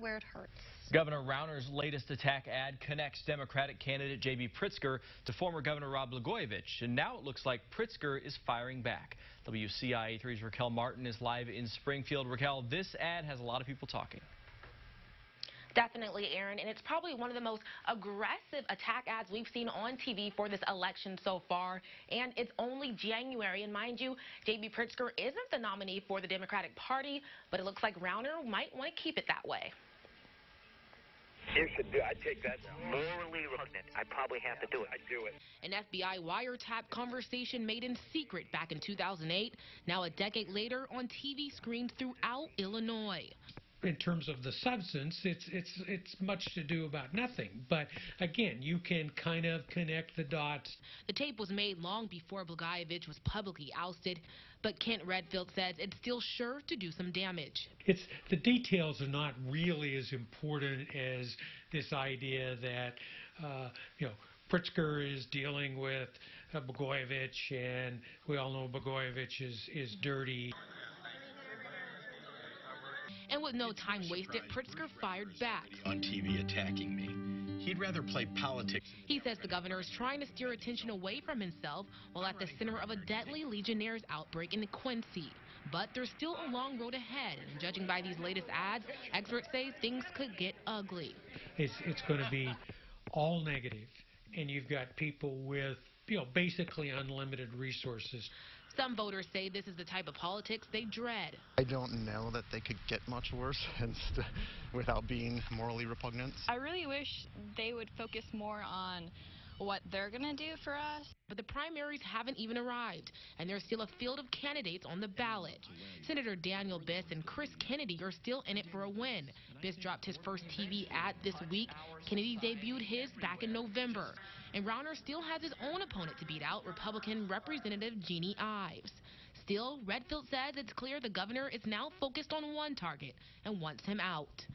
where it hurts. Governor Rauner's latest attack ad connects Democratic candidate J.B. Pritzker to former Governor Rod Blagojevich, and now it looks like Pritzker is firing back. WCIA3's Raquel Martin is live in Springfield. Raquel, this ad has a lot of people talking. Definitely, Aaron, and it's probably one of the most aggressive attack ads we've seen on TV for this election so far, and it's only January, and mind you, J.B. Pritzker isn't the nominee for the Democratic Party, but it looks like Rauner might want to keep it that way. I'd take that. Morally repugnant. I probably have to do it. I'd do it. An FBI wiretap conversation made in secret back in 2008, now a decade later on TV screens throughout Illinois. In terms of the substance, it's much to do about nothing. But again, you can kind of connect the dots. The tape was made long before Blagojevich was publicly ousted, but Kent Redfield says it's still sure to do some damage. The details are not really as important as this idea that Pritzker is dealing with Blagojevich, and we all know Blagojevich is dirty. And with no time wasted, Pritzker fired back. On TV attacking me. He'd rather play politics. He says the governor is trying to steer attention away from himself while at the center of a deadly Legionnaires outbreak in Quincy. But there's still a long road ahead, and judging by these latest ads, experts say things could get ugly. It's going to be all negative, and you've got people with basically unlimited resources. Some voters say this is the type of politics they dread. I don't know that they could get much worse without being morally repugnant. I really wish they would focus more on what they're going to do for us. But the primaries haven't even arrived, and there's still a field of candidates on the ballot. Senator Daniel Biss and Chris Kennedy are still in it for a win. Biss dropped his first TV ad this week. Kennedy debuted his back in November. And Rauner still has his own opponent to beat out, Republican Representative Jeannie Ives. Still, Redfield says it's clear the governor is now focused on one target and wants him out.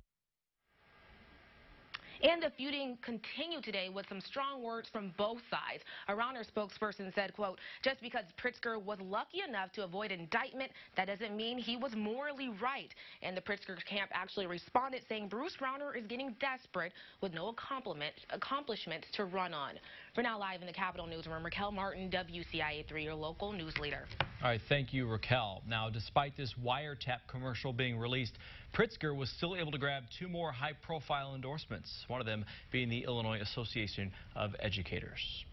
And the feuding continued today with some strong words from both sides. A Rauner spokesperson said, quote, just because Pritzker was lucky enough to avoid indictment, that doesn't mean he was morally right. And the Pritzker camp actually responded saying Bruce Rauner is getting desperate with no accomplishments to run on. For now, live in the Capitol Newsroom, Raquel Martin, WCIA3, your local news leader. All right, thank you, Raquel. Now, despite this wiretap commercial being released, Pritzker was still able to grab two more high-profile endorsements, one of them being the Illinois Association of Educators.